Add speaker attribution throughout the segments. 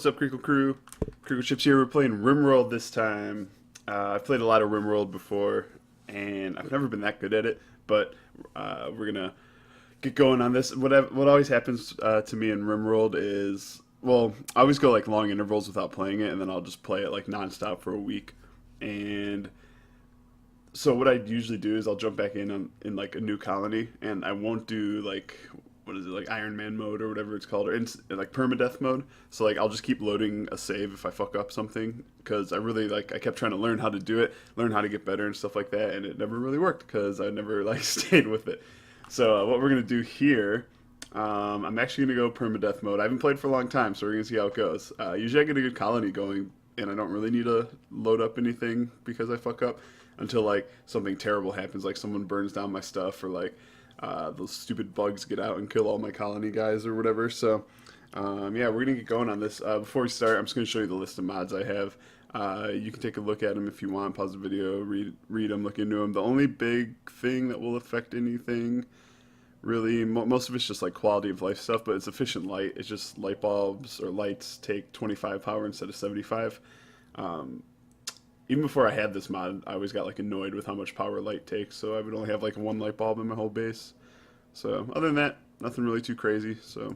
Speaker 1: What's up, Crinkle Crew? CrinkleChips here. We're playing Rimworld this time. I've played a lot of Rimworld before, and I've never been that good at it. But we're gonna get going on this. What always happens to me in Rimworld is, well, I always go like long intervals without playing it, and then I'll just play it like nonstop for a week. And so what I usually do is I'll jump back in like a new colony, and I won't do like what is it, like Iron Man mode or whatever it's called, or like permadeath mode. So like I'll just keep loading a save if I fuck up something, because I kept trying to learn how to do it, learn how to get better and stuff like that, and it never really worked because I never like stayed with it. So what we're gonna do here. I'm actually gonna go permadeath mode. I haven't played for a long time, so we're gonna see how it goes. Usually I get a good colony going, and I don't really need to load up anything because I fuck up until like something terrible happens, like someone burns down my stuff, or like those stupid bugs get out and kill all my colony guys or whatever. So yeah, we're gonna get going on this. Before we start, I'm just gonna show you the list of mods I have. You can take a look at them if you want. Pause the video, read them, look into them. The only big thing that will affect anything, really, most of it's just like quality of life stuff, but it's efficient light. It's just light bulbs or lights take 25 power instead of 75. Um, Even before I had this mod, I always got like annoyed with how much power light takes, so I would only have like one light bulb in my whole base. So other than that, nothing really too crazy. So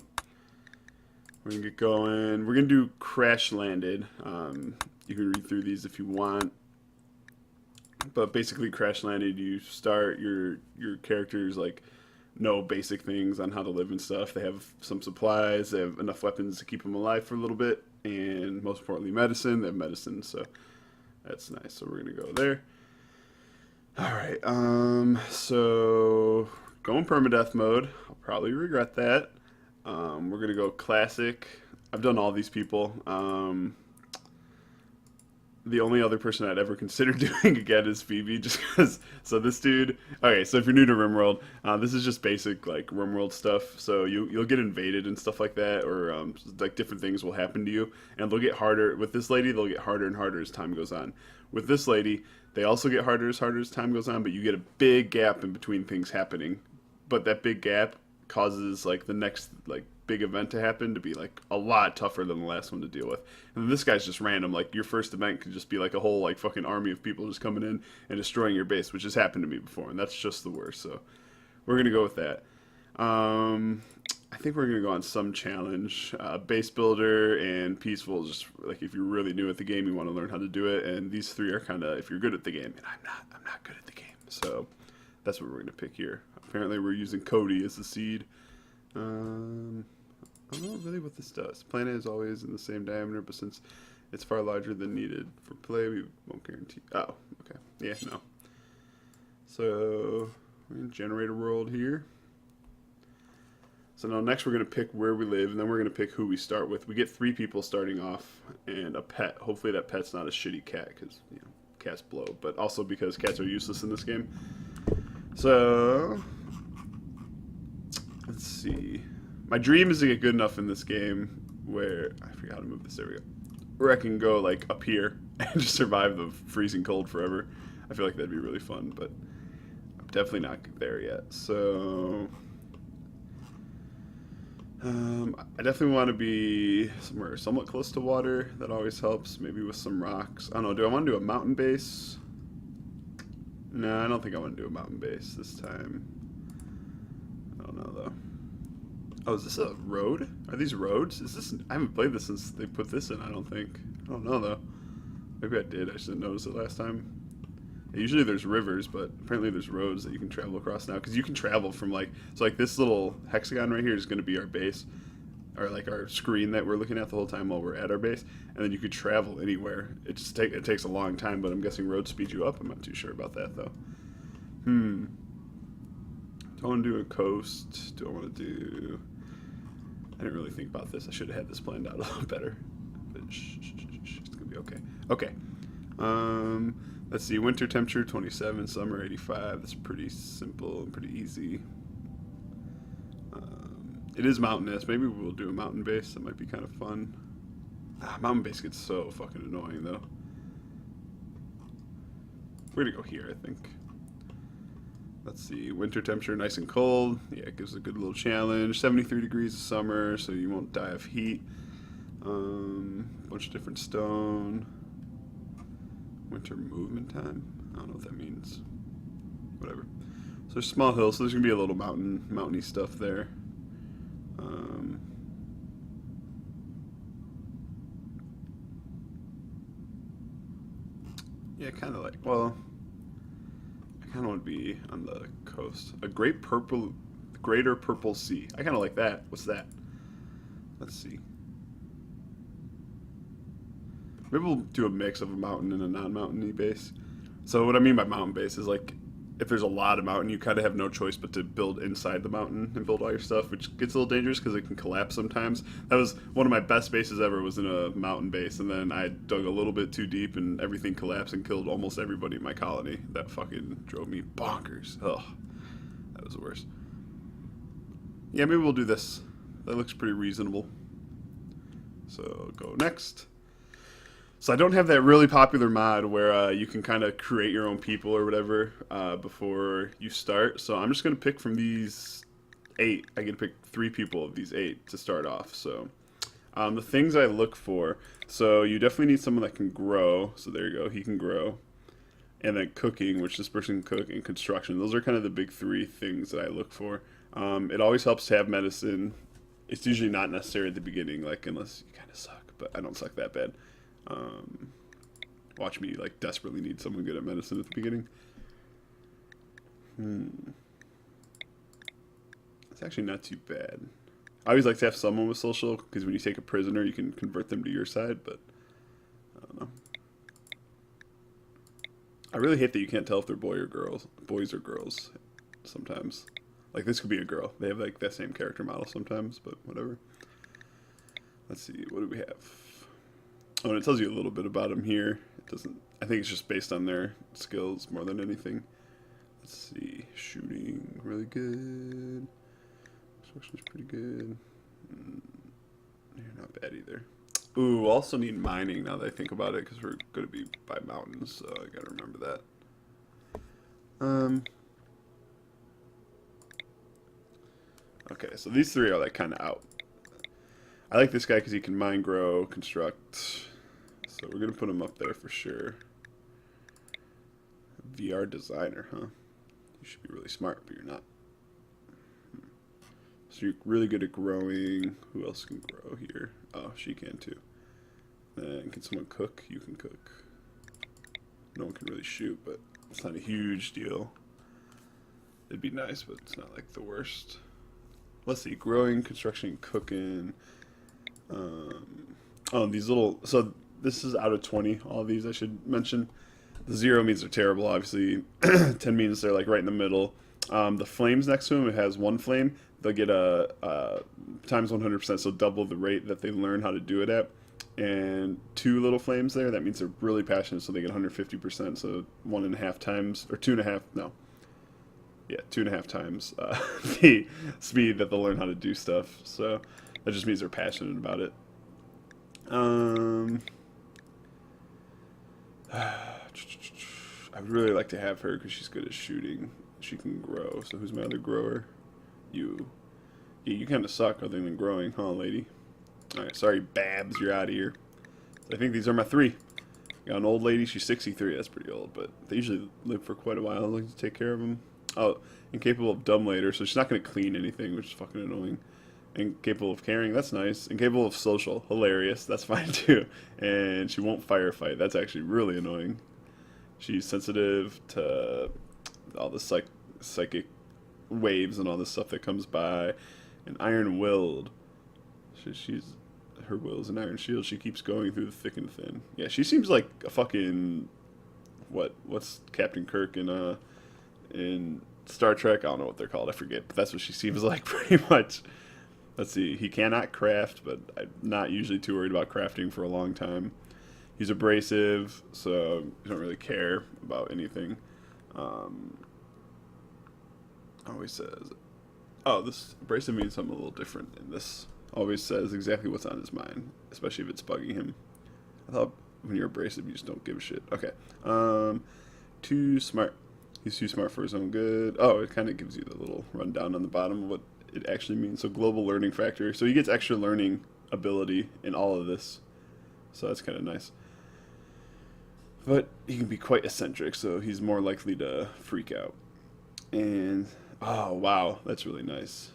Speaker 1: we're gonna get going. We're gonna do crash landed. You can read through these if you want, but basically crash landed, you start your characters like know basic things on how to live and stuff. They have some supplies, they have enough weapons to keep them alive for a little bit, and most importantly medicine. They have medicine, so that's nice. So we're gonna go there. Alright, so going permadeath mode. I'll probably regret that. We're gonna go classic. I've done all these people. The only other person I'd ever consider doing again is Phoebe, just because. So this dude. Okay, so if you're new to Rimworld, this is just basic like Rimworld stuff. So you'll get invaded and stuff like that, or like different things will happen to you, and they'll get harder. With this lady, they'll get harder and harder as time goes on. With this lady, they also get harder as time goes on, but you get a big gap in between things happening. But that big gap causes like the next like big event to happen to be like a lot tougher than the last one to deal with. And then this guy's just random. Like your first event could just be like a whole like fucking army of people just coming in and destroying your base, which has happened to me before, and that's just the worst. So we're gonna go with that. I think we're gonna go on some challenge. Base builder and peaceful, just like if you're really new at the game, you want to learn how to do it. And these three are kind of if you're good at the game, and I'm not good at the game. So that's what we're gonna pick here. Apparently we're using Cody as the seed. I don't know really what this does. Planet is always in the same diameter, but since it's far larger than needed for play, we won't guarantee. Oh, okay. Yeah, no. So we're gonna generate a world here. So now next we're gonna pick where we live, and then we're gonna pick who we start with. We get 3 people starting off, and a pet. Hopefully that pet's not a shitty cat, because you know cats blow. But also because cats are useless in this game. So let's see. My dream is to get good enough in this game where I forgot how to move this. There we go. Where I can go like up here and just survive the freezing cold forever. I feel like that'd be really fun, but I'm definitely not there yet. So I definitely want to be somewhere somewhat close to water. That always helps. Maybe with some rocks. I don't know. Do I want to do a mountain base? No, I don't think I want to do a mountain base this time. I don't know though. Oh, is this a road? Are these roads? Is this? I haven't played this since they put this in. I don't think. I don't know though. Maybe I did. I just didn't notice it last time. Yeah, usually there's rivers, but apparently there's roads that you can travel across now. Because you can travel from like so like this little hexagon right here is going to be our base, or like our screen that we're looking at the whole time while we're at our base, and then you could travel anywhere. It takes a long time, but I'm guessing roads speed you up. I'm not too sure about that though. Do I want to do a coast? Do I want to do? I didn't really think about this. I should have had this planned out a little better. But it's gonna be okay. Okay. Let's see. Winter temperature 27, summer 85. That's pretty simple and pretty easy. It is mountainous. Maybe we'll do a mountain base. That might be kind of fun. Mountain base gets so fucking annoying though. We're gonna go here, I think. Let's see, winter temperature, nice and cold. Yeah, it gives a good little challenge. 73 degrees of summer, so you won't die of heat. Bunch of different stone. Winter movement time. I don't know what that means. Whatever. So there's small hills, so there's gonna be a little mountainy stuff there. Um, yeah, kind of like. Well, I kind of want to be on the coast. Greater purple sea. I kind of like that. What's that? Let's see. Maybe we'll do a mix of a mountain and a non-mountainy base. So what I mean by mountain base is like if there's a lot of mountain, you kind of have no choice but to build inside the mountain and build all your stuff, which gets a little dangerous because it can collapse sometimes. That was one of my best bases ever, was in a mountain base, and then I dug a little bit too deep and everything collapsed and killed almost everybody in my colony. That fucking drove me bonkers. Ugh, that was the worst. Yeah, maybe we'll do this. That looks pretty reasonable. So go next. So I don't have that really popular mod where you can kind of create your own people or whatever before you start. So I'm just going to pick from these 8. I get to pick 3 people of these 8 to start off. So the things I look for. So you definitely need someone that can grow. So there you go. He can grow. And then cooking, which this person can cook, and construction. Those are kind of the big 3 things that I look for. It always helps to have medicine. It's usually not necessary at the beginning, like unless you kind of suck. But I don't suck that bad. Watch me like desperately need someone good at medicine at the beginning. It's actually not too bad. I always like to have someone with social because when you take a prisoner, you can convert them to your side. But I don't know. I really hate that you can't tell if they're boys or girls. Sometimes, like this could be a girl. They have like that same character model sometimes, but whatever. Let's see. What do we have? Oh, and it tells you a little bit about them here. It doesn't. I think it's just based on their skills more than anything. Let's see. Shooting, really good. Construction's pretty good. You're not bad either. Ooh, also need mining now that I think about it, because we're going to be by mountains, so I got to remember that. Okay, so these 3 are like kind of out. I like this guy because he can mine, grow, construct. So we're going to put him up there for sure. VR designer, huh? You should be really smart, but you're not. So you're really good at growing. Who else can grow here? Oh, she can too. Then can someone cook? You can cook. No one can really shoot, but it's not a huge deal. It'd be nice, but it's not like the worst. Let's see. Growing, construction, cooking. Oh, these little. So this is out of 20. All of these I should mention. The 0 means they're terrible, obviously. 10 means they're like right in the middle. The flames next to them, it has 1 flame. They'll get a times 100%, so double the rate that they learn how to do it at. And 2 little flames there, that means they're really passionate, so they get 150%. So 1.5 times, or 2.5, no. Yeah, 2.5 times the speed that they'll learn how to do stuff. So that just means they're passionate about it. I would really like to have her because she's good at shooting. She can grow. So who's my other grower? You. Yeah, you kind of suck other than growing, huh, lady? Alright, sorry, Babs, you're out of here. So I think these are my 3. Got an old lady, she's 63, that's pretty old, but they usually live for quite a while. I like to take care of them. Oh, incapable of dumb later, so she's not going to clean anything, which is fucking annoying. Incapable of caring, that's nice. Incapable of social, hilarious, that's fine too. And she won't firefight, that's actually really annoying. She's sensitive to all the psychic waves and all this stuff that comes by. And iron-willed. Her will is an iron shield. She keeps going through the thick and thin. Yeah, she seems like a fucking what's Captain Kirk in Star Trek? I don't know what they're called. I forget, but that's what she seems like pretty much. Let's see. He cannot craft, but I'm not usually too worried about crafting for a long time. He's abrasive, so you don't really care about anything. Always says, oh, this abrasive means something a little different, and this always says exactly what's on his mind, especially if it's bugging him. I thought when you're abrasive, you just don't give a shit. Okay. Too smart. He's too smart for his own good. Oh, it kind of gives you the little rundown on the bottom of what it actually means. So global learning factor. So he gets extra learning ability in all of this, so that's kind of nice. But he can be quite eccentric, so he's more likely to freak out. And oh wow, that's really nice.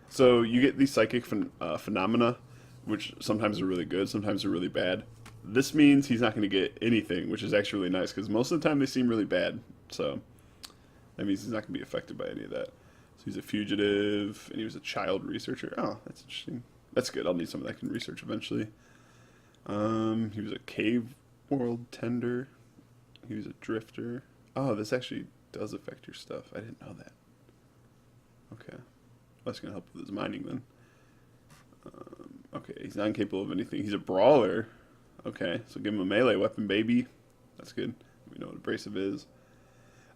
Speaker 1: So you get these psychic phenomena, which sometimes are really good, sometimes are really bad. This means he's not going to get anything, which is actually really nice because most of the time they seem really bad. So that means he's not going to be affected by any of that. So he's a fugitive, and he was a child researcher. Oh, that's interesting. That's good. I'll need someone that can research eventually. He was a cave world tender. He was a drifter. Oh, this actually does affect your stuff. I didn't know that. Okay. Well, that's going to help with his mining then. Okay, he's not incapable of anything. He's a brawler. Okay, so give him a melee weapon, baby. That's good. We know what abrasive is.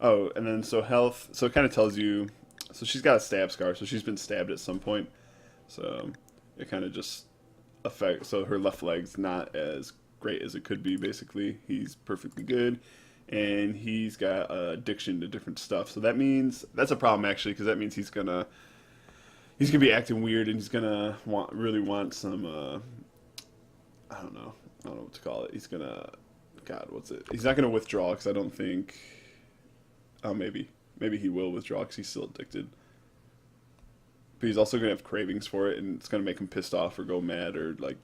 Speaker 1: Oh, and then so health. So it kind of tells you. So she's got a stab scar, so she's been stabbed at some point. So it kind of just affects. So her left leg's not as great as it could be, basically. He's perfectly good. And he's got addiction to different stuff. So that means. That's a problem, actually, because that means he's going to be acting weird, and he's going to really want some. I don't know what to call it. He's gonna, God, what's it? He's not gonna withdraw because I don't think. Oh, maybe he will withdraw because he's still addicted. But he's also gonna have cravings for it, and it's gonna make him pissed off or go mad or like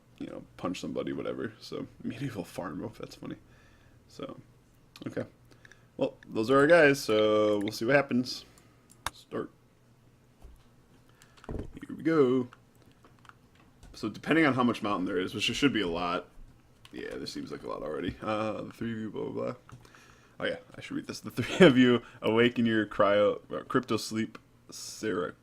Speaker 1: punch somebody, whatever. So medieval farm rope, that's funny. So, okay. Well, those are our guys. So we'll see what happens. Start. Here we go. So depending on how much mountain there is, which there should be a lot. Yeah, this seems like a lot already. The three of you, blah, blah, blah. Oh yeah, I should read this. The three of you awaken your crypto sleep sarcophagy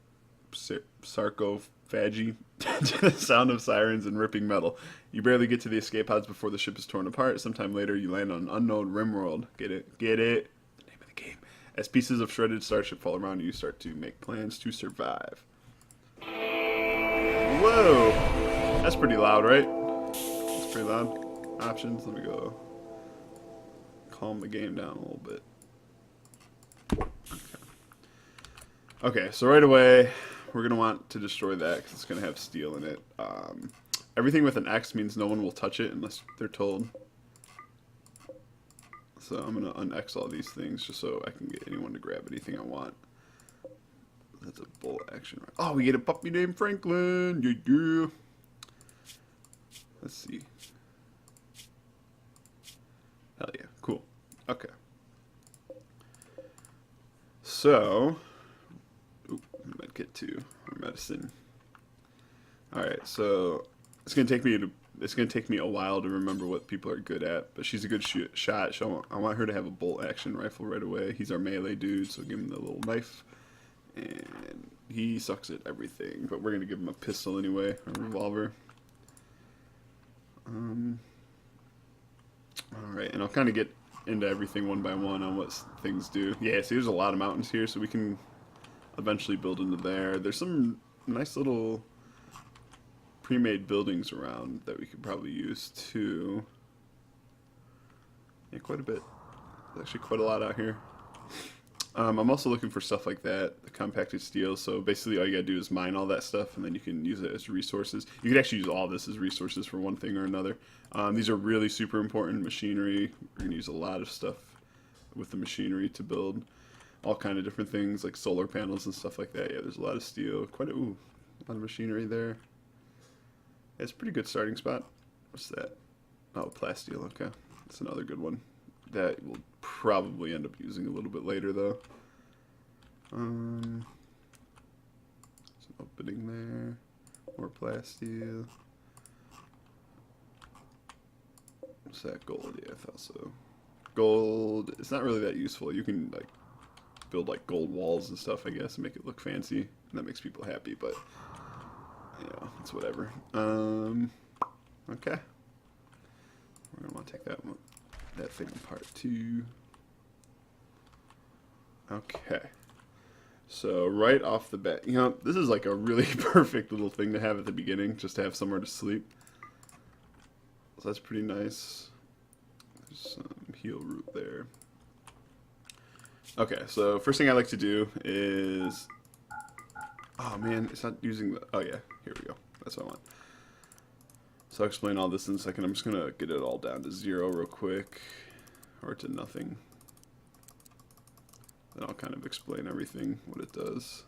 Speaker 1: to the sound of sirens and ripping metal. You barely get to the escape pods before the ship is torn apart. Sometime later, you land on an unknown Rimworld. Get it? Get it? The name of the game. As pieces of shredded starship fall around you, start to make plans to survive. Whoa! That's pretty loud, right? That's pretty loud. Options, let me go calm the game down a little bit. Okay, so right away, we're going to want to destroy that because it's going to have steel in it. Everything with an X means no one will touch it unless they're told. So I'm going to un-X all these things just so I can get anyone to grab anything I want. That's a bolt action. Oh, we get a puppy named Franklin. Yeah. Let's see. Hell yeah. Cool. Okay. So, medkit 2 or medicine. All right. So it's gonna take me a while to remember what people are good at, but she's a good shot. So I want her to have a bolt action rifle right away. He's our melee dude, so give him the little knife. And he sucks at everything, but we're gonna give him a pistol anyway, a revolver. Alright, and I'll kind of get into everything one by one on what things do. Yeah, see, there's a lot of mountains here, so we can eventually build into there. There's some nice little pre-made buildings around that we could probably use too. Yeah, quite a bit. There's actually quite a lot out here. I'm also looking for stuff like that, the compacted steel. So basically all you gotta do is mine all that stuff, and then you can use it as resources. You could actually use all this as resources for one thing or another. These are really super important machinery. We're gonna use a lot of stuff with the machinery to build all kind of different things like solar panels and stuff like that. Yeah, there's a lot of steel. A lot of machinery there. Yeah, it's a pretty good starting spot. What's that? Oh, plasteel. Okay, that's another good one. That we'll probably end up using a little bit later, though. There's an opening there. More plasteel. What's that? Gold. Yeah, I thought so. Gold. It's not really that useful. You can like build like gold walls and stuff, I guess, and make it look fancy. And that makes people happy, but it's whatever. Okay. We're gonna want to take that thing apart too. Okay. So right off the bat, this is like a really perfect little thing to have at the beginning, just to have somewhere to sleep. So that's pretty nice. There's some heal root there. Okay, so first thing I like to do is, oh man, it's not using the, oh yeah, here we go. That's what I want. So I'll explain all this in a second. I'm just going to get it all down to 0 real quick, or to nothing. Then I'll kind of explain everything, what it does.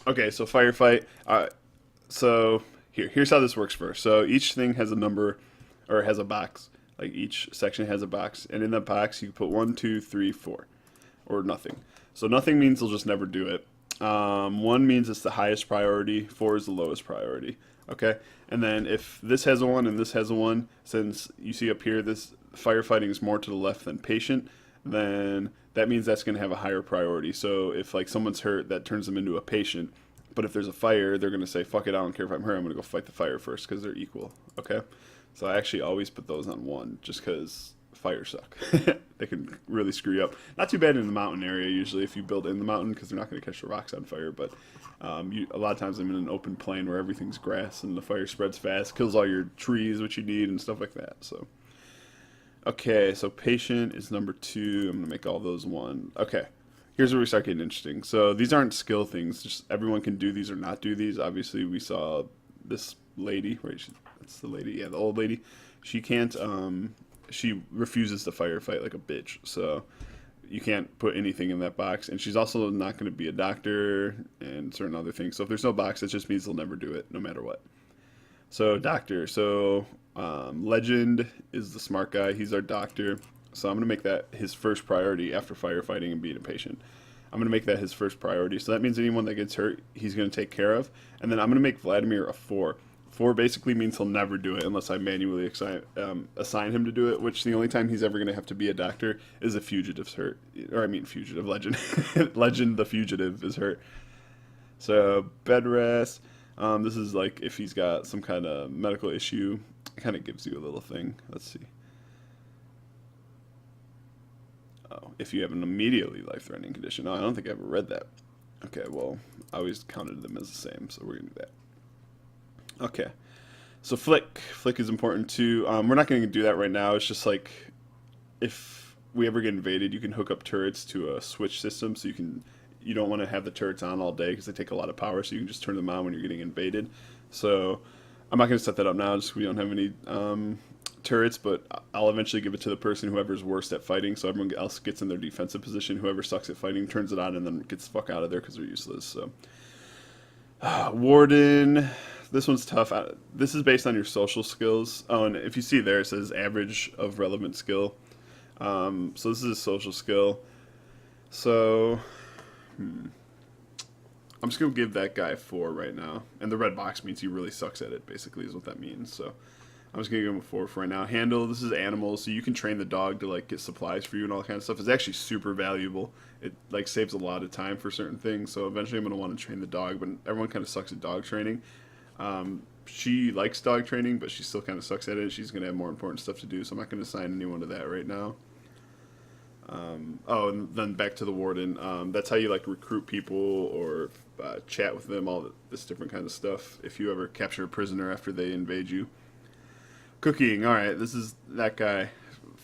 Speaker 1: Okay, so firefight. So here's how this works first. So each thing has a number, or has a box. Like each section has a box, and in that box you put 1, 2, 3, 4, or nothing. So nothing means they'll just never do it. 1 means it's the highest priority. 4 is the lowest priority. Okay, and then if this has a 1 and this has a 1, since you see up here this firefighting is more to the left than patient, then that means that's going to have a higher priority. So if like someone's hurt, that turns them into a patient. But if there's a fire, they're going to say, fuck it, I don't care if I'm hurt, I'm going to go fight the fire first because they're equal. Okay? So I actually always put those on 1 just because fires suck. They can really screw you up. Not too bad in the mountain area usually if you build in the mountain because they're not going to catch the rocks on fire. But a lot of times I'm in an open plain where everything's grass and the fire spreads fast, kills all your trees, what you need, and stuff like that. So, okay, so patient is number 2. I'm going to make all those 1. Okay. Here's where we start getting interesting. So these aren't skill things. Just everyone can do these or not do these. Obviously, we saw this lady, right? That's the lady, yeah, the old lady. She can't. She refuses to firefight like a bitch. So you can't put anything in that box. And she's also not going to be a doctor and certain other things. So if there's no box, it just means they'll never do it, no matter what. So doctor. So Legend is the smart guy. He's our doctor. So I'm going to make that his first priority after firefighting and being a patient. I'm going to make that his first priority. So that means anyone that gets hurt, he's going to take care of. And then I'm going to make Vladimir a 4. 4 basically means he'll never do it unless I manually assign him to do it, which the only time he's ever going to have to be a doctor is if Fugitive's hurt. Or I mean Fugitive, Legend. Legend the Fugitive is hurt. So bed rest. This is like if he's got some kind of medical issue. It kind of gives you a little thing. Let's see. Oh, if you have an immediately life-threatening condition. Oh, I don't think I ever read that. Okay, well, I always counted them as the same, so we're going to do that. Okay, so flick. Flick is important too. We're not going to do that right now. It's just like if we ever get invaded, you can hook up turrets to a switch system, so you don't want to have the turrets on all day because they take a lot of power, so you can just turn them on when you're getting invaded. So I'm not going to set that up now just because we don't have any turrets, but I'll eventually give it to the person whoever's worst at fighting, so everyone else gets in their defensive position. Whoever sucks at fighting turns it on and then gets the fuck out of there because they're useless. So Warden, this one's tough. This is based on your social skills. Oh, and if you see there, it says average of relevant skill. So this is a social skill. So I'm just gonna give that guy 4 right now, and the red box means he really sucks at it. Basically, is what that means. So I'm just gonna give him a 4 for right now. Handle. This is animals, so you can train the dog to like get supplies for you and all that kind of stuff. It's actually super valuable. It like saves a lot of time for certain things. So eventually, I'm gonna want to train the dog, but everyone kind of sucks at dog training. She likes dog training, but she still kind of sucks at it. She's gonna have more important stuff to do, so I'm not gonna assign anyone to that right now. Oh, and then back to the warden. That's how you like recruit people or chat with them. All this different kind of stuff. If you ever capture a prisoner after they invade you. Cooking. All right, this is that guy.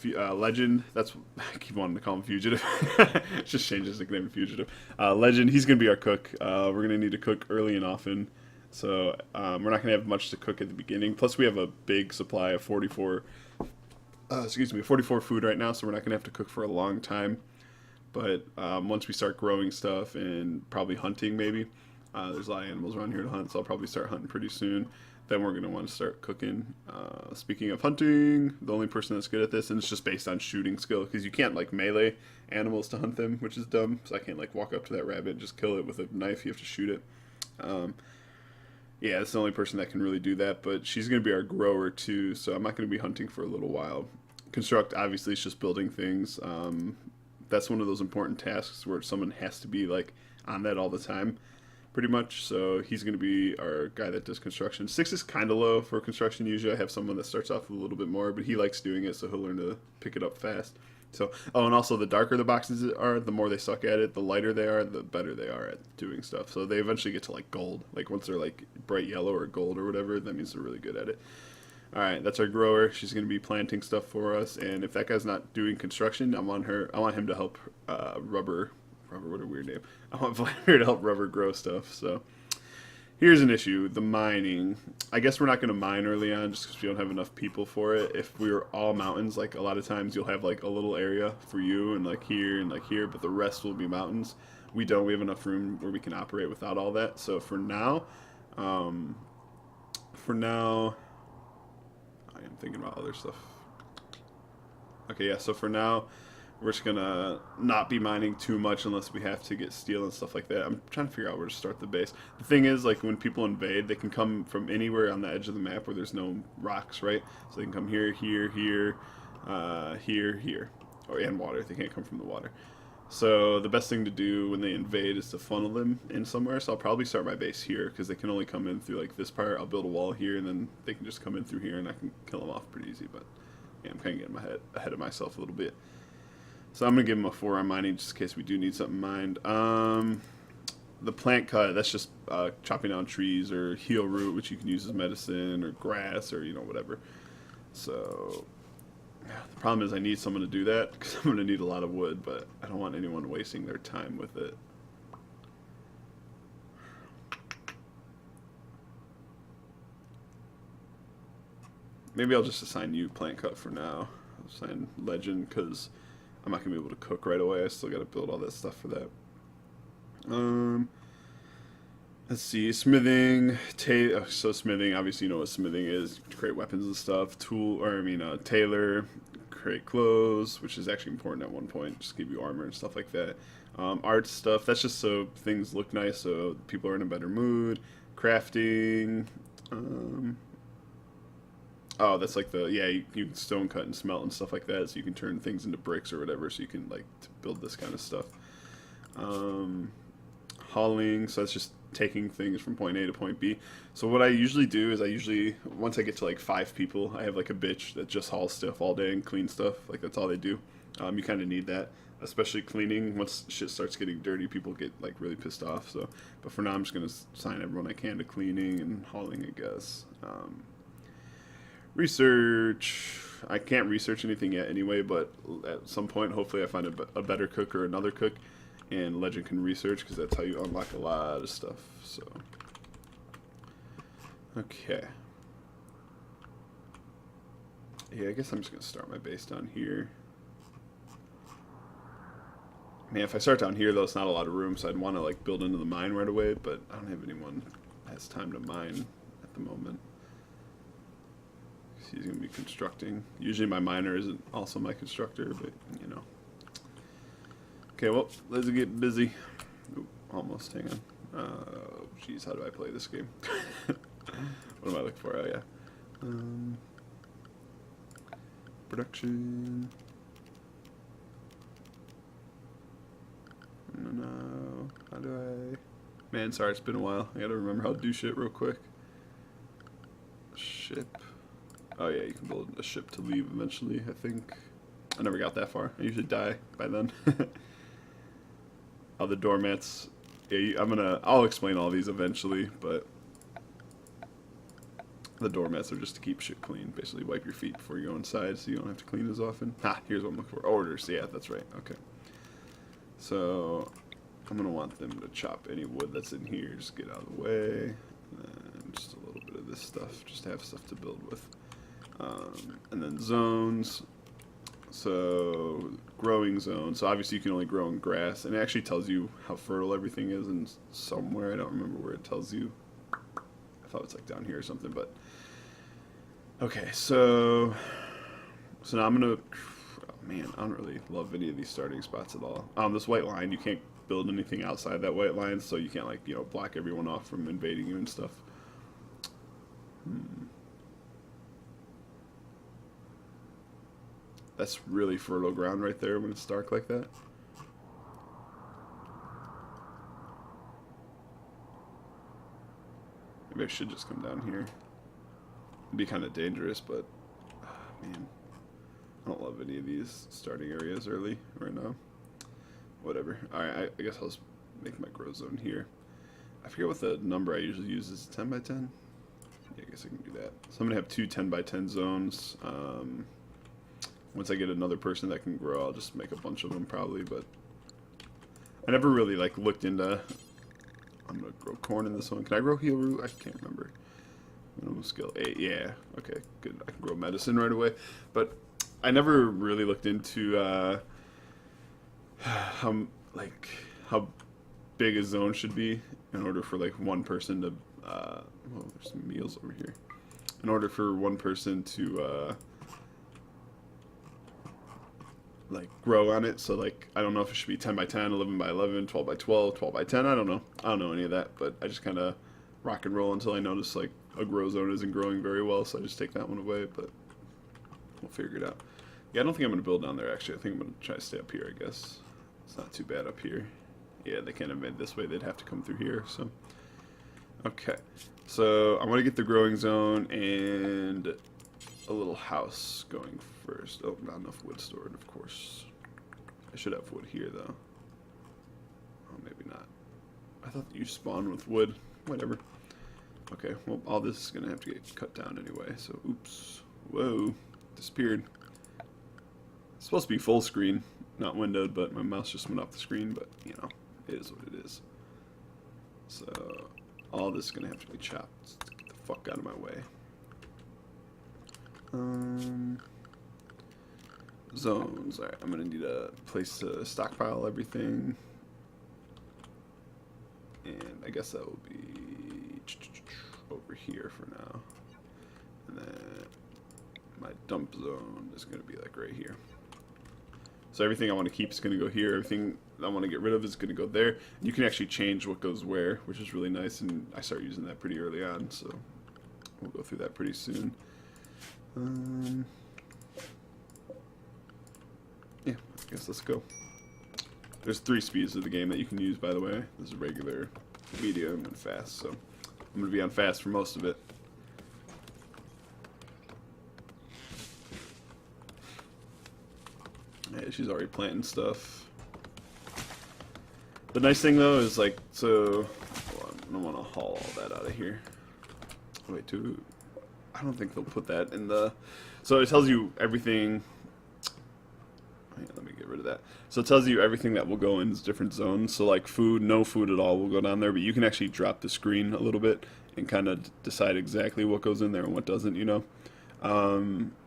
Speaker 1: Legend. That's I keep wanting to call him Fugitive. Just change his nickname to Fugitive. Legend. He's gonna be our cook. We're gonna need to cook early and often. So we're not gonna have much to cook at the beginning. Plus, we have a big supply of 44 food right now, so we're not gonna have to cook for a long time. But once we start growing stuff and probably hunting, maybe there's a lot of animals around here to hunt, so I'll probably start hunting pretty soon. Then we're gonna want to start cooking. Speaking of hunting, the only person that's good at this, and it's just based on shooting skill, because you can't like melee animals to hunt them, which is dumb. So I can't like walk up to that rabbit and just kill it with a knife. You have to shoot it. Yeah, it's the only person that can really do that, but she's going to be our grower too, so I'm not going to be hunting for a little while. Construct, obviously, is just building things. That's one of those important tasks where someone has to be like on that all the time, pretty much. So he's going to be our guy that does construction. 6 is kind of low for construction. Usually I have someone that starts off with a little bit more, but he likes doing it, so he'll learn to pick it up fast. So, oh, and also the darker the boxes are, the more they suck at it. The lighter they are, the better they are at doing stuff. So they eventually get to like gold. Like once they're like bright yellow or gold or whatever, that means they're really good at it. All right, that's our grower. She's going to be planting stuff for us. And if that guy's not doing construction, I want him to help rubber Rubber, what a weird name. I want Vladimir to help Rubber grow stuff, so. Here's an issue, the mining. I guess we're not going to mine early on just because we don't have enough people for it. If we were all mountains, like a lot of times you'll have like a little area for you and like here, but the rest will be mountains. We don't. We have enough room where we can operate without all that. So um, for now, I am thinking about other stuff. Okay, yeah, so for now, we're just gonna not be mining too much unless we have to get steel and stuff like that. I'm trying to figure out where to start the base. The thing is, like, when people invade, they can come from anywhere on the edge of the map where there's no rocks, right? So they can come here, here, and water. They can't come from the water. So the best thing to do when they invade is to funnel them in somewhere. So I'll probably start my base here because they can only come in through like this part. I'll build a wall here, and then they can just come in through here, and I can kill them off pretty easy. But yeah, I'm kind of getting ahead of myself a little bit. So I'm going to give them a 4 on mining just in case we do need something mined. The plant cut, that's just chopping down trees or heel root, which you can use as medicine, or grass, or, you know, whatever. So the problem is I need someone to do that because I'm going to need a lot of wood, but I don't want anyone wasting their time with it. Maybe I'll just assign you plant cut for now. I'll assign legend because I'm not going to be able to cook right away. I still got to build all that stuff for that. Let's see, smithing. So smithing, obviously you know what smithing is. To create weapons and stuff. Tailor, create clothes, which is actually important at one point. Just give you armor and stuff like that. Art stuff, that's just so things look nice, so people are in a better mood. Crafting. Oh, that's like you can stone cut and smelt and stuff like that, so you can turn things into bricks or whatever, so you can like build this kind of stuff. Hauling, so that's just taking things from point A to point B. So what I usually do is once I get to like 5 people, I have like a bitch that just hauls stuff all day and cleans stuff. Like that's all they do. You kind of need that, especially cleaning. Once shit starts getting dirty, people get like really pissed off. So, but for now, I'm just gonna assign everyone I can to cleaning and hauling, I guess. Research. I can't research anything yet anyway, but at some point, hopefully I find a better cook or another cook, and Legend can research, because that's how you unlock a lot of stuff. So, okay. Yeah, I guess I'm just going to start my base down here. Man, if I start down here, though, it's not a lot of room, so I'd want to like build into the mine right away, but I don't have anyone that has time to mine at the moment. He's going to be constructing. Usually my miner isn't also my constructor, but, you know. Okay, well, let's get busy. Ooh, almost, hang on. Jeez, how do I play this game? What am I looking for? Oh, yeah. Production. No. How do I... Man, sorry, it's been a while. I gotta remember how to do shit real quick. Ship. Oh yeah, you can build a ship to leave eventually, I think. I never got that far. I usually die by then. Oh, the doormats. Yeah, I'll explain all these eventually, but the doormats are just to keep shit clean. Basically wipe your feet before you go inside so you don't have to clean as often. Here's what I'm looking for. Orders. Yeah, that's right. Okay. So I'm going to want them to chop any wood that's in here. Just get out of the way. And just a little bit of this stuff. Just to have stuff to build with. And then zones. So growing zone. So obviously you can only grow in grass. And it actually tells you how fertile everything is in somewhere. I don't remember where it tells you. I thought it's like down here or something. But okay, so now I'm going to... Oh, man, I don't really love any of these starting spots at all. This white line, you can't build anything outside that white line, so you can't, like, you know, block everyone off from invading you and stuff. That's really fertile ground right there when it's dark like that. Maybe I should just come down here. It'd be kind of dangerous, but man, I don't love any of these starting areas early right now. Whatever. Alright, I guess I'll just make my grow zone here. I forget what the number I usually use is. 10 by 10? Yeah, I guess I can do that. So I'm going to have 2 10 by 10 zones. Once I get another person that can grow, I'll just make a bunch of them probably, but I never really like looked into. I'm gonna grow corn in this one. Can I grow heal root? I can't remember. Minimum skill 8. Yeah. Okay. Good. I can grow medicine right away. But I never really looked into how how big a zone should be in order for like one person to. Oh, there's some meals over here. In order for one person to like grow on it. So like I don't know if it should be 10 by 10, 11 by 11, 12 by 12, 12 by 10. I don't know. I don't know any of that. But I just kind of rock and roll until I notice like a grow zone isn't growing very well. So I just take that one away. But we'll figure it out. Yeah, I don't think I'm gonna build down there. Actually, I think I'm gonna try to stay up here. I guess it's not too bad up here. Yeah, they can't have made this way. They'd have to come through here. So. Okay, so I want to get the growing zone and a little house going first. Oh, not enough wood stored, of course. I should have wood here, though. Oh, maybe not. I thought that you spawned with wood. Whatever. Okay, well, all this is going to have to get cut down anyway, so oops. Whoa, disappeared. It's supposed to be full screen, not windowed, but my mouse just went off the screen, but, you know, it is what it is. So... all this is going to have to be chopped. Get the fuck out of my way. Zones. Alright, I'm going to need a place to stockpile everything. And I guess that will be over here for now. And then my dump zone is going to be like right here. So everything I want to keep is going to go here. Everything I want to get rid of is going to go there. You can actually change what goes where, which is really nice, and I start using that pretty early on, so we'll go through that pretty soon. Yeah, I guess let's go. There's 3 speeds of the game that you can use, by the way. This is regular, medium, and fast, so I'm going to be on fast for most of it. Yeah, she's already planting stuff. The nice thing though is like, so I don't want to haul all that out of here. Wait, I don't think they'll put that in the. So it tells you everything. Yeah, let me get rid of that. So it tells you everything that will go in different zones. So like food, no food at all will go down there, but you can actually drop the screen a little bit and kind of decide exactly what goes in there and what doesn't. You know.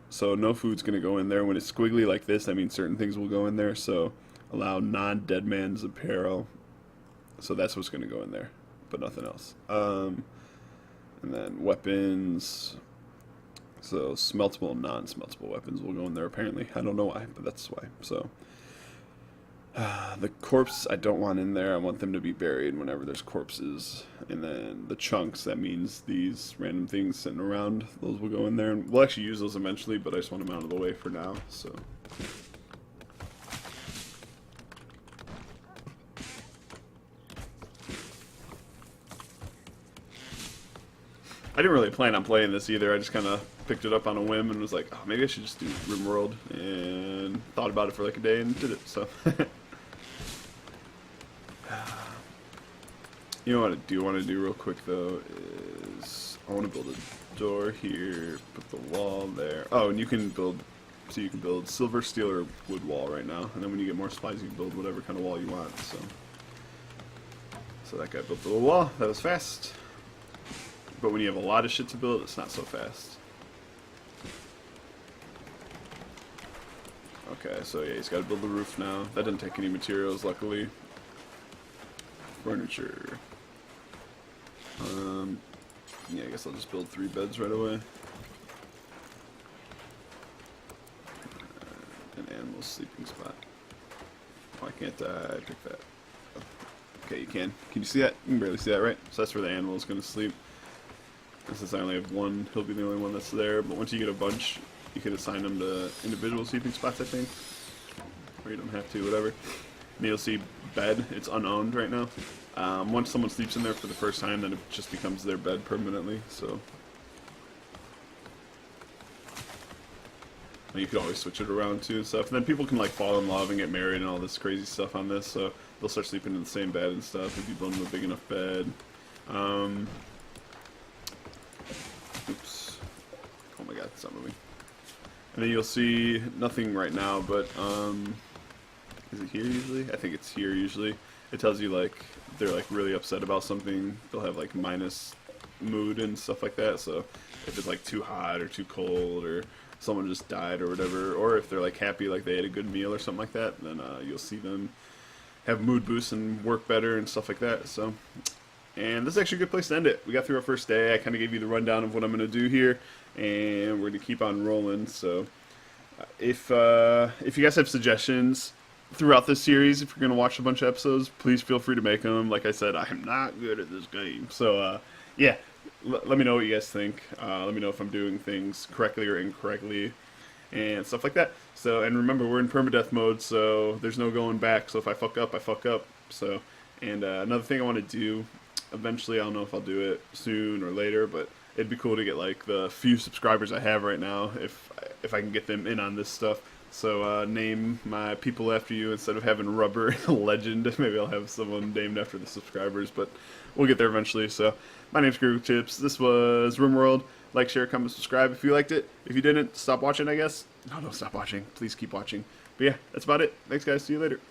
Speaker 1: So no food's going to go in there. When it's squiggly like this, that means certain things will go in there. So allow non-dead man's apparel. So that's what's going to go in there, but nothing else. And then weapons. So smeltable and non-smeltable weapons will go in there apparently. I don't know why, but that's why. So the corpse I don't want in there. I want them to be buried whenever there's corpses. And then the chunks, that means these random things sitting around, those will go in there. And we'll actually use those eventually, but I just want them out of the way for now. So I didn't really plan on playing this either. I just kind of picked it up on a whim and was like, oh, maybe I should just do Rimworld, and thought about it for like a day and did it. So you know what I do want to do real quick though is I want to build a door here, put the wall there. Oh, and you can build, so you can build silver, steel, or wood wall right now, and then when you get more supplies you can build whatever kind of wall you want. So that guy built the little wall. That was fast. But when you have a lot of shit to build, it's not so fast. Okay, so yeah, he's got to build the roof now. That didn't take any materials, luckily. Furniture. Yeah, I guess I'll just build 3 beds right away. An animal sleeping spot. Why can't I pick that? Okay, you can. Can you see that? You can barely see that, right? So that's where the animal is going to sleep. And since I only have one, he'll be the only one that's there. But once you get a bunch, you can assign them to individual sleeping spots, I think. Or you don't have to, whatever. And you'll see bed. It's unowned right now. Once someone sleeps in there for the first time, then it just becomes their bed permanently. So and you can always switch it around too and stuff. And then people can like fall in love and get married and all this crazy stuff on this. So they'll start sleeping in the same bed and stuff if you build them a big enough bed. Oops. Oh my god, it's not moving. And then you'll see nothing right now, but is it here usually? I think it's here usually. it tells you like they're like really upset about something. They'll have like minus mood and stuff like that. So if it's like too hot or too cold or someone just died or whatever, or if they're like happy, like they ate a good meal or something like that, then you'll see them have mood boosts and work better and stuff like that. So, and this is actually a good place to end it. We got through our first day. I kind of gave you the rundown of what I'm going to do here, and we're going to keep on rolling. So, if you guys have suggestions throughout this series, if you're going to watch a bunch of episodes, please feel free to make them. Like I said, I am not good at this game. So, yeah, let me know what you guys think. Let me know if I'm doing things correctly or incorrectly and stuff like that. So, and remember, we're in permadeath mode, so there's no going back. So if I fuck up, I fuck up. So, and another thing I want to do eventually, I don't know if I'll do it soon or later, but it'd be cool to get like the few subscribers I have right now, if I can get them in on this stuff. So name my people after you instead of having Rubber Legend. Maybe I'll have someone named after the subscribers, but we'll get there eventually. So my name's CrinkleChips. This was Rimworld. Like, share, comment, subscribe if you liked it. If you didn't, stop watching, I guess. No, don't stop watching. Please keep watching. But yeah, that's about it. Thanks, guys. See you later.